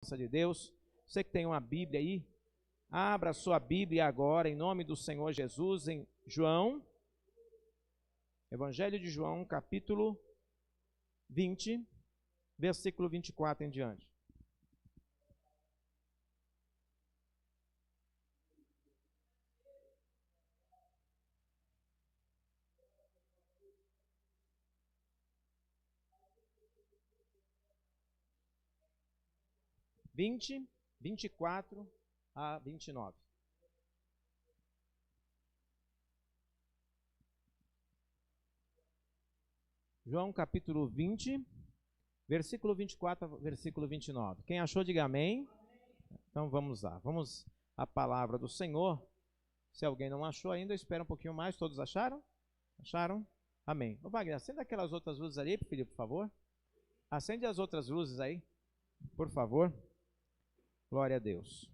De Deus, você que tem uma Bíblia aí, abra a sua Bíblia agora, em nome do Senhor Jesus, em João, Evangelho de João, capítulo 20, versículo 24 em diante. Vinte, 24 a 29. João capítulo 20, versículo 24 a versículo 29. Quem achou, diga amém. Então vamos lá, vamos à palavra do Senhor. Se alguém não achou ainda, espera um pouquinho mais. Todos acharam? Acharam? Amém. Ô Wagner, acenda aquelas outras luzes ali, filho, por favor. Acende as outras luzes aí, por favor. Glória a Deus.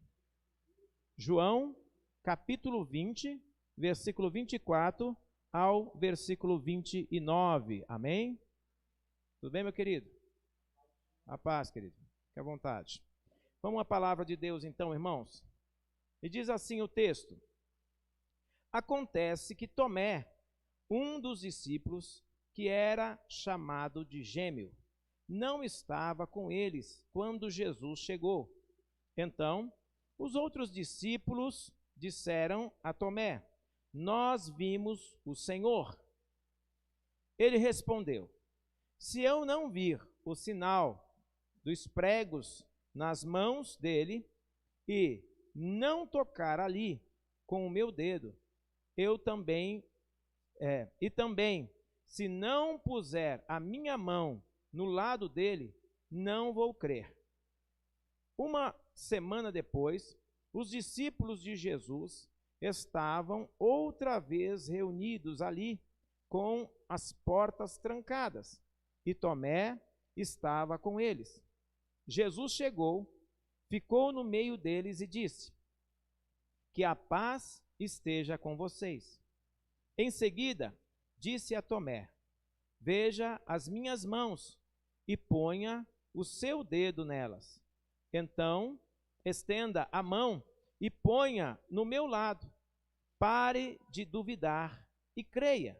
João, capítulo 20, versículo 24 ao versículo 29. Amém? Tudo bem, meu querido? A paz, querido. Fique à vontade. Vamos à palavra de Deus, então, irmãos. E diz assim o texto: Acontece que Tomé, um dos discípulos, que era chamado de Gêmeo, não estava com eles quando Jesus chegou. Então, os outros discípulos disseram a Tomé: Nós vimos o Senhor. Ele respondeu: Se eu não vir o sinal dos pregos nas mãos dele e não tocar ali com o meu dedo, eu também, se não puser a minha mão no lado dele, não vou crer. Uma semana depois, os discípulos de Jesus estavam outra vez reunidos ali, com as portas trancadas, e Tomé estava com eles. Jesus chegou, ficou no meio deles e disse: Que a paz esteja com vocês. Em seguida, disse a Tomé: Veja as minhas mãos e ponha o seu dedo nelas. Então, estenda a mão e ponha no meu lado. Pare de duvidar e creia.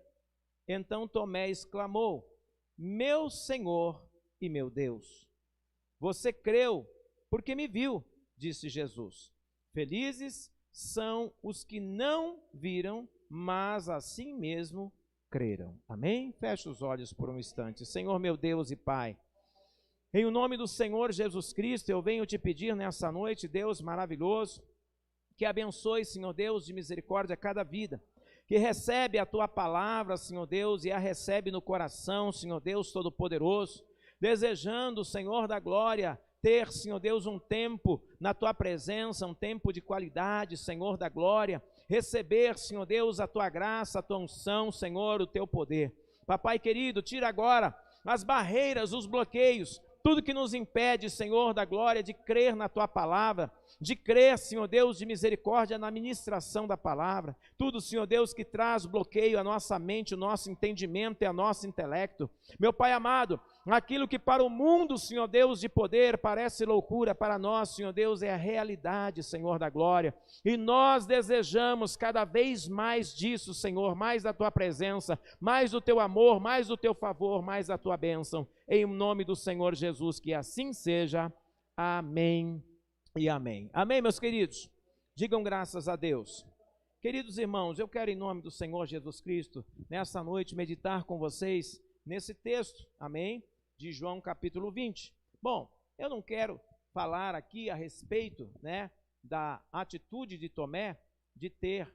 Então Tomé exclamou: Meu Senhor e meu Deus. Você creu porque me viu, disse Jesus. Felizes são os que não viram, mas assim mesmo creram. Amém? Feche os olhos por um instante. Senhor meu Deus e Pai, em o nome do Senhor Jesus Cristo, eu venho te pedir nessa noite, Deus maravilhoso, que abençoe, Senhor Deus, de misericórdia cada vida, que recebe a Tua palavra, Senhor Deus, e a recebe no coração, Senhor Deus Todo-Poderoso, desejando, Senhor da glória, ter, Senhor Deus, um tempo na Tua presença, um tempo de qualidade, Senhor da glória, receber, Senhor Deus, a Tua graça, a Tua unção, Senhor, o Teu poder. Papai querido, tira agora as barreiras, os bloqueios, tudo que nos impede, Senhor da glória, de crer na Tua palavra, de crer, Senhor Deus, de misericórdia na ministração da palavra, tudo, Senhor Deus, que traz bloqueio à nossa mente, o nosso entendimento e ao nosso intelecto. Meu Pai amado, aquilo que para o mundo, Senhor Deus, de poder parece loucura, para nós, Senhor Deus, é a realidade, Senhor da glória, e nós desejamos cada vez mais disso, Senhor, mais da Tua presença, mais do Teu amor, mais do Teu favor, mais da Tua bênção, em nome do Senhor Jesus, que assim seja. Amém e amém. Amém, meus queridos? Digam graças a Deus. Queridos irmãos, eu quero, em nome do Senhor Jesus Cristo, nessa noite, meditar com vocês nesse texto, amém? De João capítulo 20. Bom, eu não quero falar aqui a respeito, da atitude de Tomé de ter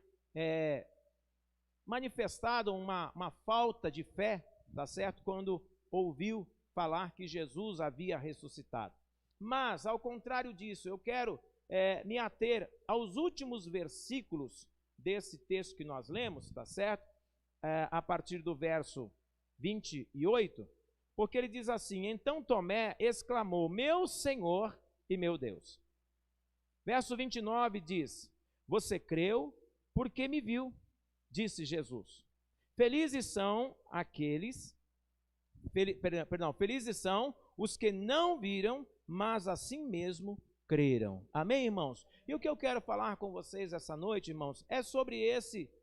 manifestado uma falta de fé, tá certo? Quando ouviu falar que Jesus havia ressuscitado. Mas, ao contrário disso, eu quero me ater aos últimos versículos desse texto que nós lemos, tá certo? A partir do verso 28, porque ele diz assim: Então Tomé exclamou: Meu Senhor e meu Deus. Verso 29 diz: Você creu porque me viu, disse Jesus. Felizes são aqueles, felizes são os que não viram, mas assim mesmo creram. Amém, irmãos? E o que eu quero falar com vocês essa noite, irmãos, é sobre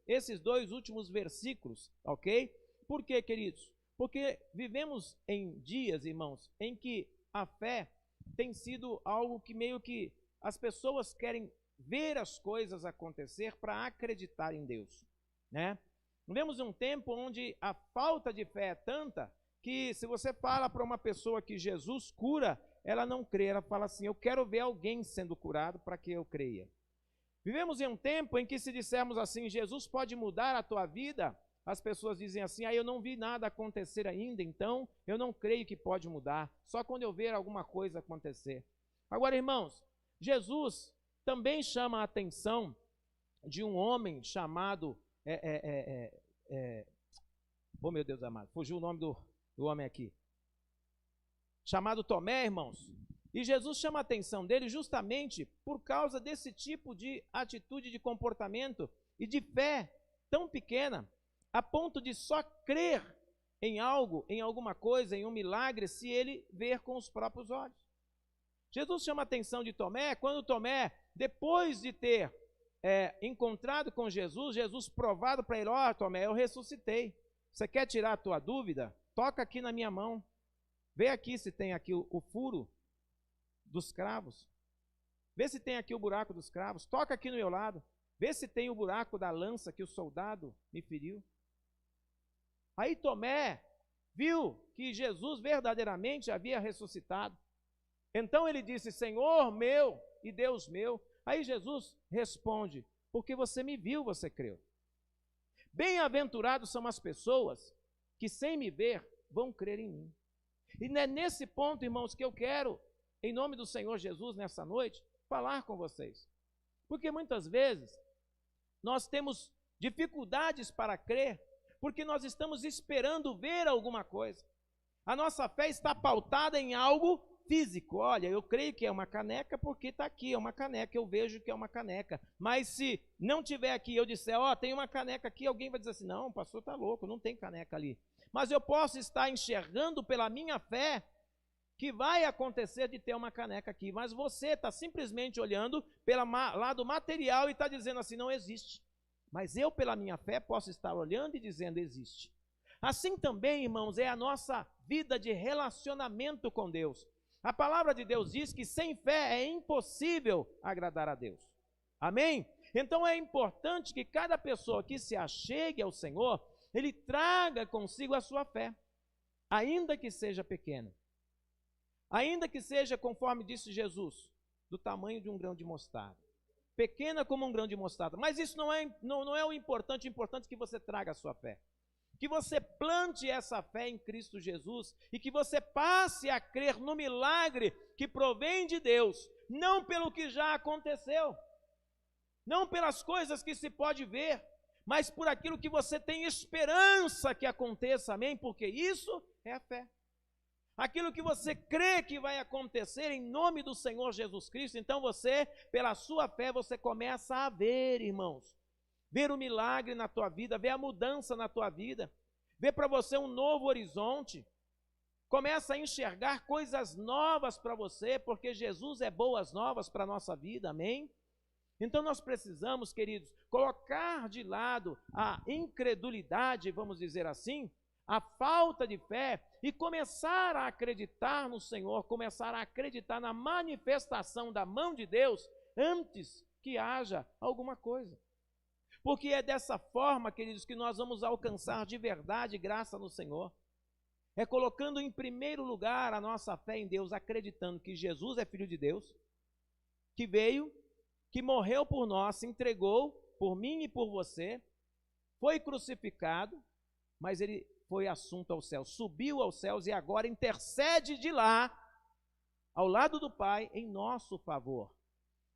esses dois últimos versículos, ok? Por quê, queridos? Porque vivemos em dias, irmãos, em que a fé tem sido algo que meio que as pessoas querem ver as coisas acontecer para acreditar em Deus, né? Vivemos um tempo onde a falta de fé é tanta que se você fala para uma pessoa que Jesus cura, ela não crê, ela fala assim, eu quero ver alguém sendo curado para que eu creia. Vivemos em um tempo em que se dissermos assim, Jesus pode mudar a tua vida, as pessoas dizem assim, eu não vi nada acontecer ainda, então eu não creio que pode mudar, só quando eu ver alguma coisa acontecer. Agora, irmãos, Jesus também chama a atenção de um homem chamado, oh meu Deus amado, fugiu o nome do homem aqui, chamado Tomé, irmãos, e Jesus chama a atenção dele justamente por causa desse tipo de atitude, de comportamento e de fé tão pequena, a ponto de só crer em algo, em alguma coisa, em um milagre, se ele ver com os próprios olhos. Jesus chama a atenção de Tomé, quando Tomé, depois de ter encontrado com Jesus, Jesus provado para ele, Tomé, eu ressuscitei, você quer tirar a tua dúvida? Toca aqui na minha mão, vê aqui se tem aqui o furo dos cravos, vê se tem aqui o buraco dos cravos, toca aqui no meu lado, vê se tem o buraco da lança que o soldado me feriu. Aí Tomé viu que Jesus verdadeiramente havia ressuscitado. Então ele disse, Senhor meu e Deus meu. Aí Jesus responde, porque você me viu, você creu. Bem-aventurados são as pessoas que sem me ver vão crer em mim. E é nesse ponto, irmãos, que eu quero, em nome do Senhor Jesus, nessa noite, falar com vocês. Porque muitas vezes nós temos dificuldades para crer, porque nós estamos esperando ver alguma coisa. A nossa fé está pautada em algo físico. Olha, eu creio que é uma caneca porque está aqui, é uma caneca, eu vejo que é uma caneca. Mas se não tiver aqui, eu disser, tem uma caneca aqui, alguém vai dizer assim, não, o pastor está louco, não tem caneca ali. Mas eu posso estar enxergando pela minha fé que vai acontecer de ter uma caneca aqui, mas você está simplesmente olhando pelo lado material e está dizendo assim, não existe. Mas eu, pela minha fé, posso estar olhando e dizendo, existe. Assim também, irmãos, é a nossa vida de relacionamento com Deus. A palavra de Deus diz que sem fé é impossível agradar a Deus. Amém? Então é importante que cada pessoa que se achegue ao Senhor, ele traga consigo a sua fé, ainda que seja pequena. Ainda que seja, conforme disse Jesus, do tamanho de um grão de mostarda. Pequena como um grão de mostarda. Mas isso não é o importante é que você traga a sua fé. Que você plante essa fé em Cristo Jesus e que você passe a crer no milagre que provém de Deus, não pelo que já aconteceu, não pelas coisas que se pode ver, mas por aquilo que você tem esperança que aconteça, amém? Porque isso é a fé. Aquilo que você crê que vai acontecer em nome do Senhor Jesus Cristo, então você, pela sua fé, você começa a ver, irmãos, ver o milagre na tua vida, ver a mudança na tua vida, ver para você um novo horizonte, começa a enxergar coisas novas para você, porque Jesus é boas novas para a nossa vida, amém? Então nós precisamos, queridos, colocar de lado a incredulidade, vamos dizer assim, a falta de fé e começar a acreditar no Senhor, começar a acreditar na manifestação da mão de Deus antes que haja alguma coisa. Porque é dessa forma, queridos, que nós vamos alcançar de verdade graça no Senhor. É colocando em primeiro lugar a nossa fé em Deus, acreditando que Jesus é Filho de Deus, que veio, que morreu por nós, se entregou por mim e por você, foi crucificado, mas ele foi assunto aos céus, subiu aos céus e agora intercede de lá, ao lado do Pai, em nosso favor.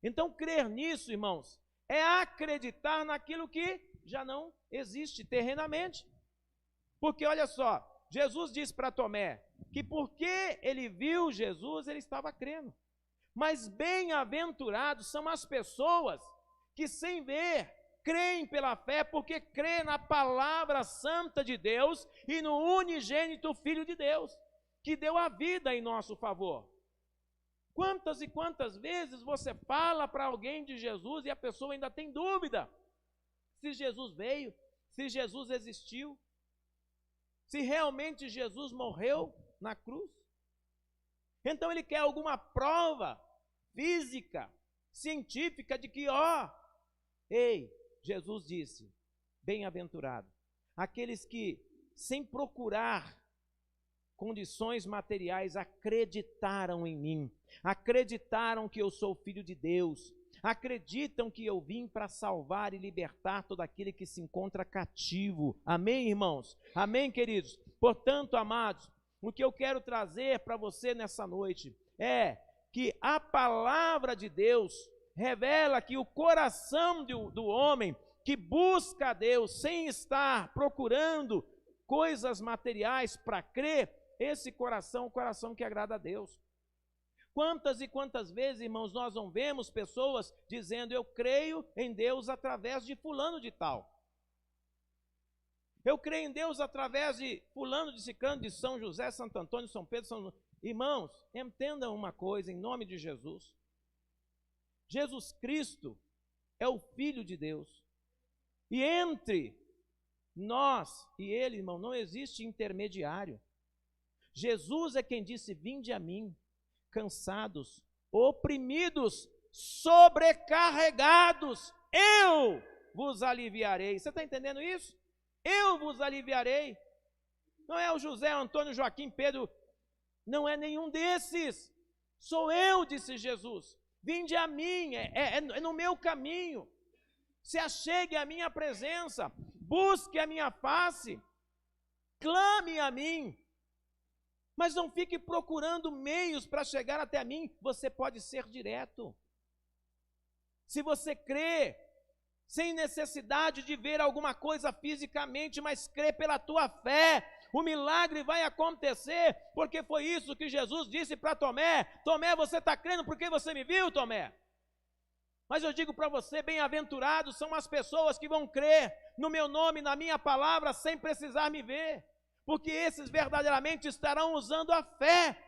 Então, crer nisso, irmãos, é acreditar naquilo que já não existe terrenamente. Porque, olha só, Jesus disse para Tomé que porque ele viu Jesus, ele estava crendo. Mas bem-aventurados são as pessoas que sem ver, creem pela fé, porque crê na palavra santa de Deus e no unigênito Filho de Deus, que deu a vida em nosso favor. Quantas e quantas vezes você fala para alguém de Jesus e a pessoa ainda tem dúvida se Jesus veio, se Jesus existiu, se realmente Jesus morreu na cruz? Então ele quer alguma prova física, científica de que, ei, Jesus disse, bem-aventurado aqueles que, sem procurar condições materiais, acreditaram em mim, acreditaram que eu sou filho de Deus, acreditam que eu vim para salvar e libertar todo aquele que se encontra cativo. Amém, irmãos? Amém, queridos? Portanto, amados, o que eu quero trazer para você nessa noite é que a palavra de Deus revela que o coração do homem que busca a Deus sem estar procurando coisas materiais para crer, esse coração é um coração que agrada a Deus. Quantas e quantas vezes, irmãos, nós não vemos pessoas dizendo, eu creio em Deus através de fulano de tal. Eu creio em Deus através de fulano, de ciclano, de São José, Santo Antônio, São Pedro, São... Irmãos, entendam uma coisa em nome de Jesus. Jesus Cristo é o Filho de Deus. E entre nós e Ele, irmão, não existe intermediário. Jesus é quem disse, vinde a mim, cansados, oprimidos, sobrecarregados, eu vos aliviarei. Você está entendendo isso? Eu vos aliviarei. Não é o José, Antônio, Joaquim, Pedro, não é nenhum desses. Sou eu, disse Jesus. Vinde a mim, é no meu caminho. Se achegue à minha presença, busque a minha face, clame a mim. Mas não fique procurando meios para chegar até mim, você pode ser direto. Se você crê, sem necessidade de ver alguma coisa fisicamente, mas crê pela tua fé, o milagre vai acontecer, porque foi isso que Jesus disse para Tomé. Tomé, você está crendo porque você me viu, Tomé? Mas eu digo para você, bem-aventurados são as pessoas que vão crer no meu nome, na minha palavra, sem precisar me ver. Porque esses verdadeiramente estarão usando a fé,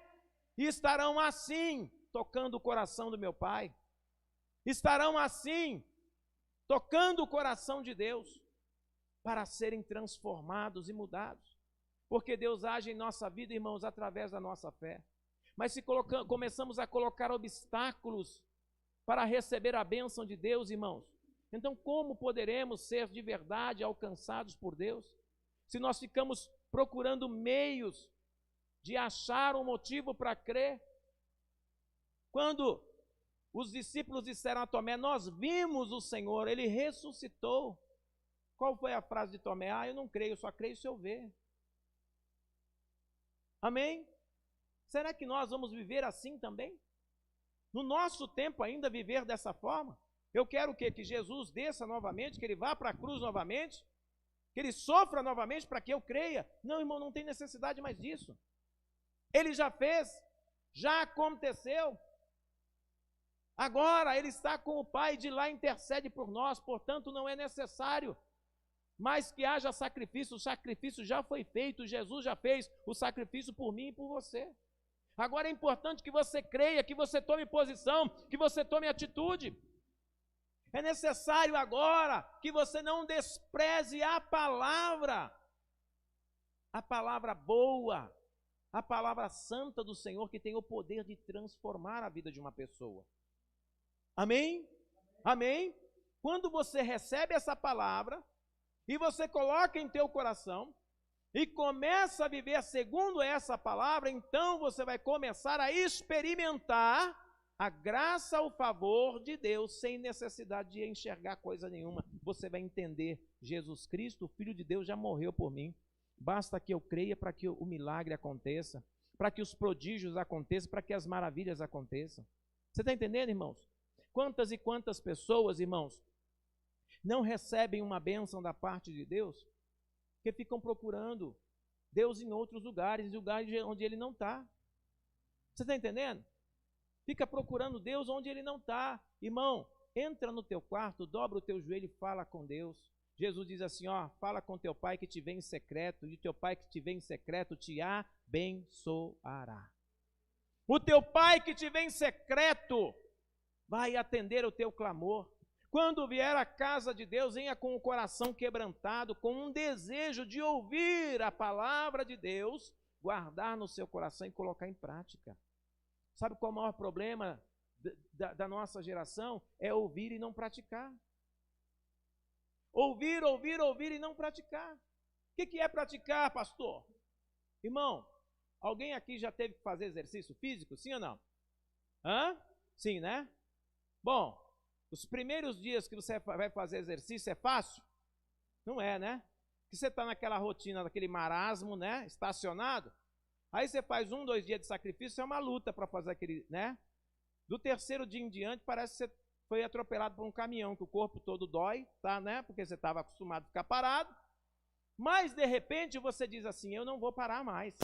e estarão assim, tocando o coração do meu Pai. Estarão assim, tocando o coração de Deus, para serem transformados e mudados. Porque Deus age em nossa vida, irmãos, através da nossa fé. Mas se começamos a colocar obstáculos para receber a bênção de Deus, irmãos, então como poderemos ser de verdade alcançados por Deus? Se nós ficamos procurando meios de achar um motivo para crer. Quando os discípulos disseram a Tomé, nós vimos o Senhor, Ele ressuscitou. Qual foi a frase de Tomé? Eu não creio, eu só creio se eu ver. Amém? Será que nós vamos viver assim também? No nosso tempo ainda viver dessa forma? Eu quero o quê? Que Jesus desça novamente, que Ele vá para a cruz novamente, que Ele sofra novamente para que eu creia. Não, irmão, não tem necessidade mais disso. Ele já fez, já aconteceu. Agora Ele está com o Pai, de lá intercede por nós, portanto não é necessário mais que haja sacrifício. O sacrifício já foi feito, Jesus já fez o sacrifício por mim e por você. Agora é importante que você creia, que você tome posição, que você tome atitude. É necessário agora que você não despreze a palavra boa, a palavra santa do Senhor, que tem o poder de transformar a vida de uma pessoa. Amém? Amém? Quando você recebe essa palavra e você coloca em teu coração e começa a viver segundo essa palavra, então você vai começar a experimentar a graça, o favor de Deus, sem necessidade de enxergar coisa nenhuma. Você vai entender, Jesus Cristo, o Filho de Deus, já morreu por mim. Basta que eu creia para que o milagre aconteça, para que os prodígios aconteçam, para que as maravilhas aconteçam. Você está entendendo, irmãos? Quantas e quantas pessoas, irmãos, não recebem uma bênção da parte de Deus, que ficam procurando Deus em outros lugares onde Ele não está. Você está entendendo? Fica procurando Deus onde Ele não está. Irmão, entra no teu quarto, dobra o teu joelho e fala com Deus. Jesus diz assim, fala com teu Pai que te vê em secreto, e teu Pai que te vê em secreto te abençoará. O teu pai que te vê em secreto vai atender o teu clamor. Quando vier à casa de Deus, venha com o coração quebrantado, com um desejo de ouvir a palavra de Deus, guardar no seu coração e colocar em prática. Sabe qual é o maior problema da nossa geração? É ouvir e não praticar. Ouvir e não praticar. O que é praticar, pastor? Irmão, alguém aqui já teve que fazer exercício físico, sim ou não? Sim, né? Bom, os primeiros dias que você vai fazer exercício é fácil? Não é, né? Porque você está naquela rotina, naquele marasmo, né? Estacionado. Aí você faz 1, 2 dias de sacrifício, é uma luta para fazer aquele, né? Do terceiro dia em diante, parece que você foi atropelado por um caminhão, que o corpo todo dói, tá, né? Porque você estava acostumado a ficar parado. Mas, de repente, você diz assim, eu não vou parar mais.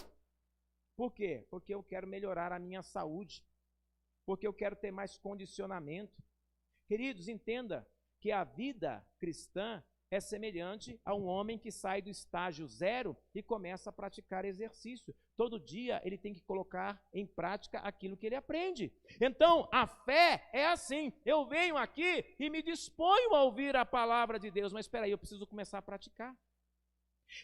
Por quê? Porque eu quero melhorar a minha saúde. Porque eu quero ter mais condicionamento. Queridos, entenda que a vida cristã é semelhante a um homem que sai do estágio 0 e começa a praticar exercício. Todo dia ele tem que colocar em prática aquilo que ele aprende. Então, a fé é assim. Eu venho aqui e me disponho a ouvir a palavra de Deus, mas espera aí, eu preciso começar a praticar.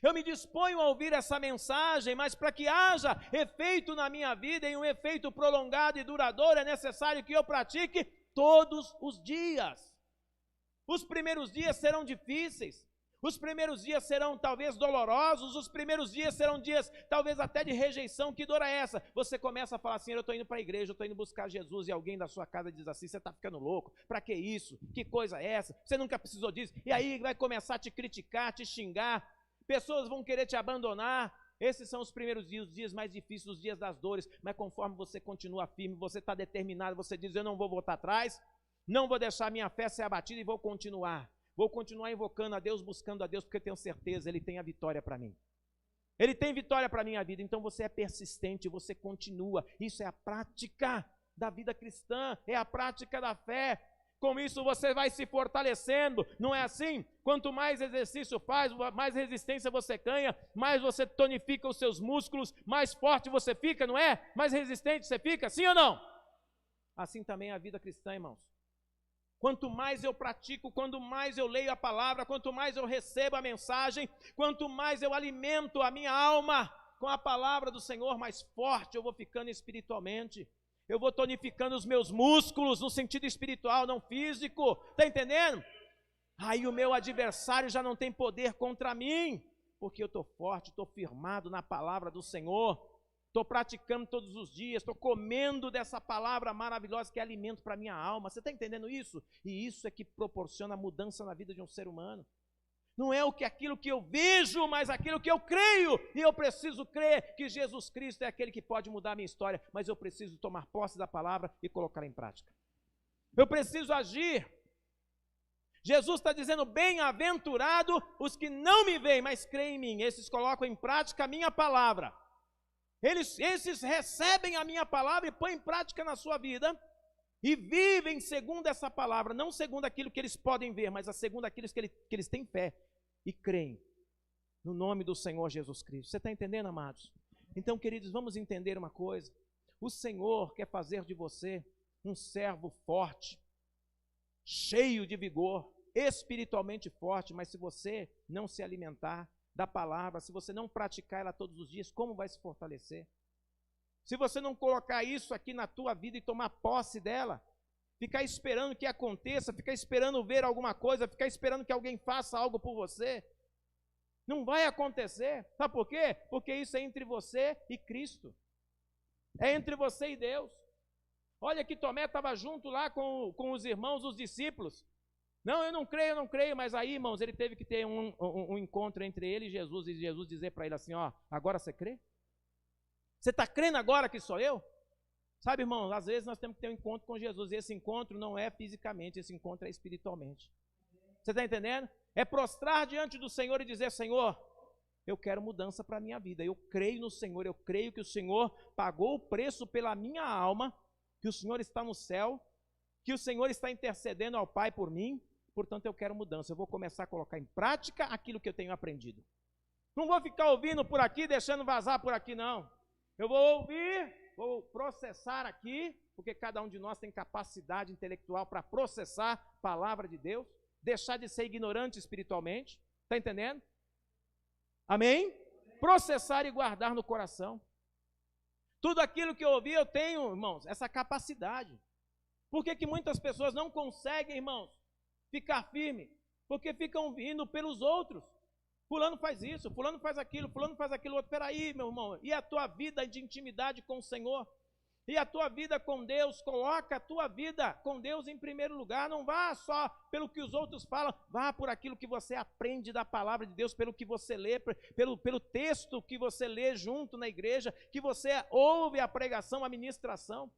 Eu me disponho a ouvir essa mensagem, mas para que haja efeito na minha vida e um efeito prolongado e duradouro, é necessário que eu pratique todos os dias. Os primeiros dias serão difíceis, os primeiros dias serão talvez dolorosos, os primeiros dias serão dias talvez até de rejeição. Que dor é essa? Você começa a falar assim, eu estou indo para a igreja, eu estou indo buscar Jesus, e alguém da sua casa diz assim, você está ficando louco, para que isso? Que coisa é essa? Você nunca precisou disso. E aí vai começar a te criticar, te xingar, pessoas vão querer te abandonar. Esses são os primeiros dias, os dias mais difíceis, os dias das dores, mas conforme você continua firme, você está determinado, você diz, eu não vou voltar atrás, não vou deixar minha fé ser abatida e vou continuar invocando a Deus, buscando a Deus, porque eu tenho certeza, Ele tem a vitória para mim. Ele tem vitória para a minha vida. Então você é persistente, você continua. Isso é a prática da vida cristã, é a prática da fé. Com isso você vai se fortalecendo, não é assim? Quanto mais exercício faz, mais resistência você ganha, mais você tonifica os seus músculos, mais forte você fica, não é? Mais resistente você fica, sim ou não? Assim também é a vida cristã, irmãos. Quanto mais eu pratico, quanto mais eu leio a palavra, quanto mais eu recebo a mensagem, quanto mais eu alimento a minha alma com a palavra do Senhor, mais forte eu vou ficando espiritualmente. Eu vou tonificando os meus músculos no sentido espiritual, não físico. Está entendendo? Aí o meu adversário já não tem poder contra mim, porque eu estou forte, estou firmado na palavra do Senhor. Estou praticando todos os dias, estou comendo dessa palavra maravilhosa que é alimento para a minha alma. Você está entendendo isso? E isso é que proporciona mudança na vida de um ser humano. Não é aquilo que eu vejo, mas aquilo que eu creio. E eu preciso crer que Jesus Cristo é aquele que pode mudar a minha história, mas eu preciso tomar posse da palavra e colocá-la em prática. Eu preciso agir. Jesus está dizendo, bem-aventurado os que não me veem, mas creem em mim. Esses colocam em prática a minha palavra. Esses recebem a minha palavra e põem em prática na sua vida e vivem segundo essa palavra, não segundo aquilo que eles podem ver, mas segundo aquilo que eles têm fé e creem no nome do Senhor Jesus Cristo. Você está entendendo, amados? Então, queridos, vamos entender uma coisa. O Senhor quer fazer de você um servo forte, cheio de vigor, espiritualmente forte, mas se você não se alimentar da palavra, se você não praticar ela todos os dias, como vai se fortalecer? Se você não colocar isso aqui na tua vida e tomar posse dela, ficar esperando que aconteça, ficar esperando ver alguma coisa, ficar esperando que alguém faça algo por você, não vai acontecer. Sabe por quê? Porque isso é entre você e Cristo, é entre você e Deus. Olha que Tomé estava junto lá com os irmãos, os discípulos. Não, eu não creio, mas aí, irmãos, ele teve que ter um encontro entre ele e Jesus dizer para ele assim, ó, agora você crê? Você está crendo agora que sou eu? Sabe, irmão, às vezes nós temos que ter um encontro com Jesus, e esse encontro não é fisicamente, esse encontro é espiritualmente. Você está entendendo? É prostrar diante do Senhor e dizer, Senhor, eu quero mudança para a minha vida, eu creio no Senhor, eu creio que o Senhor pagou o preço pela minha alma, que o Senhor está no céu, que o Senhor está intercedendo ao Pai por mim, portanto eu quero mudança, eu vou começar a colocar em prática aquilo que eu tenho aprendido. Não vou ficar ouvindo por aqui, deixando vazar por aqui, não. Eu vou ouvir vou processar aqui, porque cada um de nós tem capacidade intelectual para processar a palavra de Deus, deixar de ser ignorante espiritualmente, está entendendo? Amém? Processar e guardar no coração. Tudo aquilo que eu ouvi, eu tenho, irmãos, essa capacidade. Por que que muitas pessoas não conseguem, irmãos, ficar firme? Porque ficam indo pelos outros. Fulano faz isso, fulano faz aquilo outro. Peraí, meu irmão, e a tua vida de intimidade com o Senhor? E a tua vida com Deus? Coloca a tua vida com Deus em primeiro lugar. Não vá só pelo que os outros falam, vá por aquilo que você aprende da palavra de Deus, pelo que você lê, pelo texto que você lê junto na igreja, que você ouve a pregação, a ministração.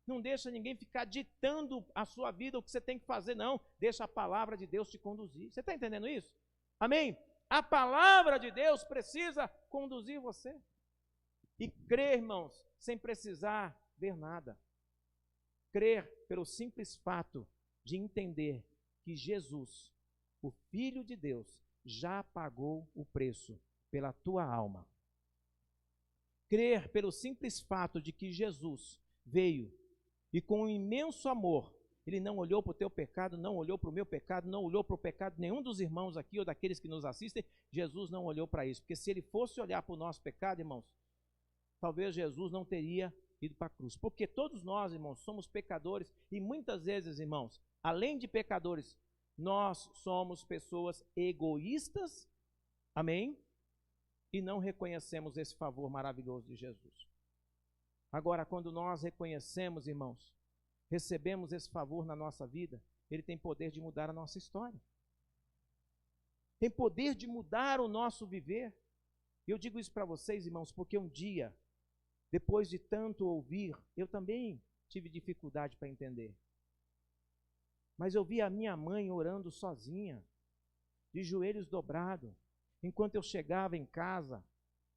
Não deixa ninguém ficar ditando a sua vida, o que você tem que fazer, não. Deixa a palavra de Deus te conduzir. Você está entendendo isso? Amém? A palavra de Deus precisa conduzir você. E crer, irmãos, sem precisar ver nada. Crer pelo simples fato de entender que Jesus, o Filho de Deus, já pagou o preço pela tua alma. Crer pelo simples fato de que Jesus veio e com um imenso amor, Ele não olhou para o teu pecado, não olhou para o meu pecado, não olhou para o pecado de nenhum dos irmãos aqui ou daqueles que nos assistem. Jesus não olhou para isso, porque se Ele fosse olhar para o nosso pecado, irmãos, talvez Jesus não teria ido para a cruz. Porque todos nós, irmãos, somos pecadores e muitas vezes, irmãos, além de pecadores, nós somos pessoas egoístas, amém? E não reconhecemos esse favor maravilhoso de Jesus. Agora, quando nós reconhecemos, irmãos, recebemos esse favor na nossa vida, Ele tem poder de mudar a nossa história. Tem poder de mudar o nosso viver. Eu digo isso para vocês, irmãos, porque um dia, depois de tanto ouvir, eu também tive dificuldade para entender. Mas eu vi a minha mãe orando sozinha, de joelhos dobrados, enquanto eu chegava em casa,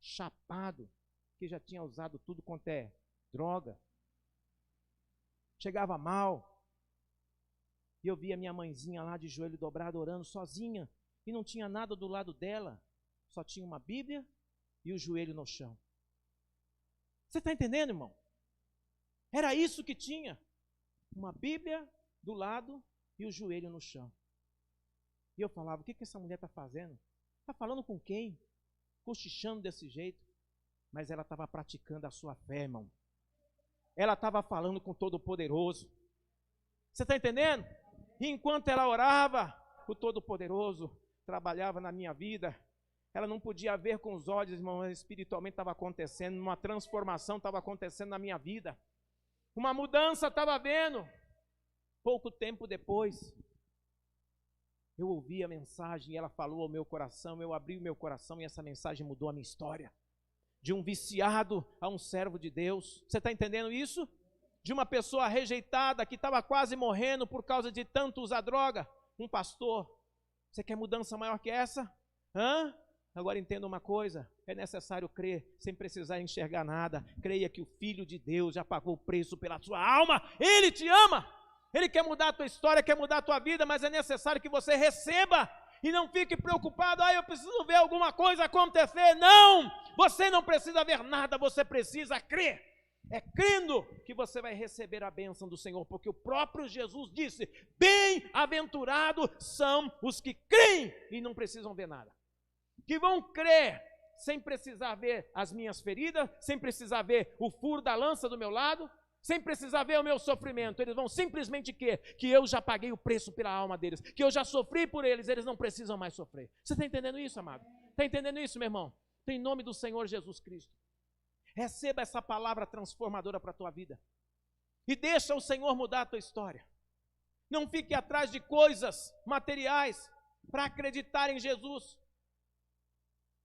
chapado, que já tinha usado tudo quanto é droga. Chegava mal, e eu via minha mãezinha lá de joelho dobrado, orando sozinha, e não tinha nada do lado dela, só tinha uma Bíblia e o joelho no chão. Você está entendendo, irmão? Era isso que tinha, uma Bíblia do lado e o joelho no chão. E eu falava, o que essa mulher está fazendo? Está falando com quem? Cochichando desse jeito. Mas ela estava praticando a sua fé, irmão. Ela estava falando com o Todo-Poderoso. Você está entendendo? E enquanto ela orava, o Todo-Poderoso trabalhava na minha vida. Ela não podia ver com os olhos, irmão, mas espiritualmente estava acontecendo, uma transformação estava acontecendo na minha vida. Uma mudança estava havendo. Pouco tempo depois, eu ouvi a mensagem e ela falou ao meu coração, eu abri o meu coração e essa mensagem mudou a minha história. De um viciado a um servo de Deus. Você está entendendo isso? De uma pessoa rejeitada que estava quase morrendo por causa de tanto usar droga. Um pastor. Você quer mudança maior que essa? Agora entenda uma coisa, é necessário crer sem precisar enxergar nada. Creia que o Filho de Deus já pagou o preço pela sua alma. Ele te ama. Ele quer mudar a tua história, quer mudar a tua vida, mas é necessário que você receba. E não fique preocupado, eu preciso ver alguma coisa acontecer. Não, você não precisa ver nada, você precisa crer. É crendo que você vai receber a bênção do Senhor, porque o próprio Jesus disse, bem-aventurados são os que creem e não precisam ver nada. Que vão crer sem precisar ver as minhas feridas, sem precisar ver o furo da lança do meu lado, sem precisar ver o meu sofrimento. Eles vão simplesmente crer que eu já paguei o preço pela alma deles, que eu já sofri por eles, eles não precisam mais sofrer. Você está entendendo isso, amado? Está entendendo isso, meu irmão? Em nome do Senhor Jesus Cristo. Receba essa palavra transformadora para a tua vida. E deixa o Senhor mudar a tua história. Não fique atrás de coisas materiais para acreditar em Jesus.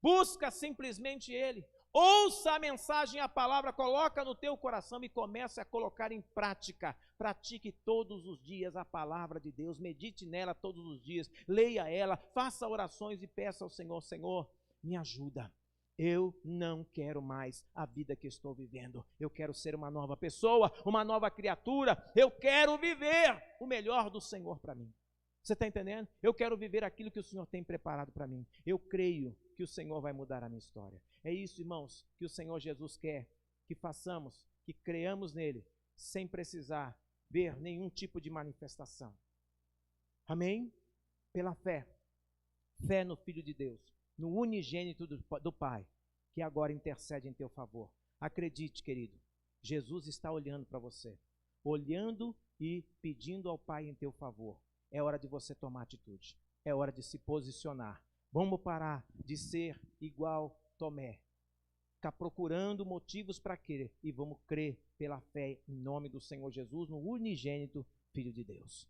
Busca simplesmente Ele. Ouça a mensagem, a palavra, coloca no teu coração e comece a colocar em prática. Pratique todos os dias a palavra de Deus, medite nela todos os dias, leia ela, faça orações e peça ao Senhor, Senhor, me ajuda. Eu não quero mais a vida que estou vivendo. Eu quero ser uma nova pessoa, uma nova criatura. Eu quero viver o melhor do Senhor para mim. Você está entendendo? Eu quero viver aquilo que o Senhor tem preparado para mim. Eu creio que o Senhor vai mudar a minha história. É isso, irmãos, que o Senhor Jesus quer que façamos, que creamos nele sem precisar ver nenhum tipo de manifestação. Amém? Pela fé. Fé no Filho de Deus, no unigênito do Pai, que agora intercede em teu favor. Acredite, querido, Jesus está olhando para você, olhando e pedindo ao Pai em teu favor. É hora de você tomar atitude, é hora de se posicionar. Vamos parar de ser igual Tomé, ficar procurando motivos para crer, e vamos crer pela fé em nome do Senhor Jesus, no unigênito Filho de Deus.